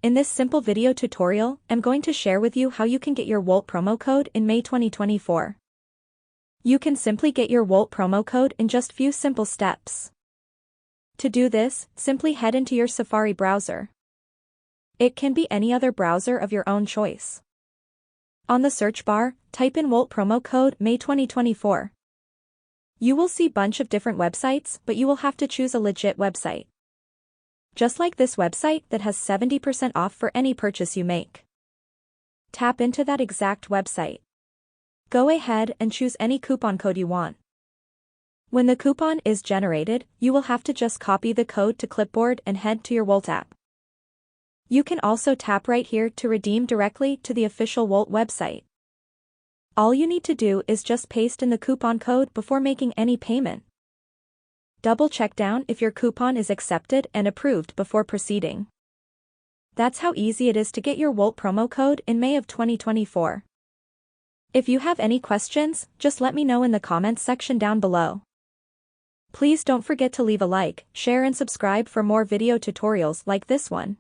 In this simple video tutorial, I'm going to share with you how you can get your Wolt promo code in May 2024. You can simply get your Wolt promo code in just few simple steps. To do this, simply head into your Safari browser. It can be any other browser of your own choice. On the search bar, type in Wolt promo code May 2024. You will see a bunch of different websites, but you will have to choose a legit website. Just like this website that has 70% off for any purchase you make. Tap into that exact website. Go ahead and choose any coupon code you want. When the coupon is generated, you will have to just copy the code to clipboard and head to your Wolt app. You can also tap right here to redeem directly to the official Wolt website. All you need to do is just paste in the coupon code before making any payment. Double check down if your coupon is accepted and approved before proceeding. That's how easy it is to get your Wolt promo code in May of 2024. If you have any questions, just let me know in the comments section down below. Please don't forget to leave a like, share and subscribe for more video tutorials like this one.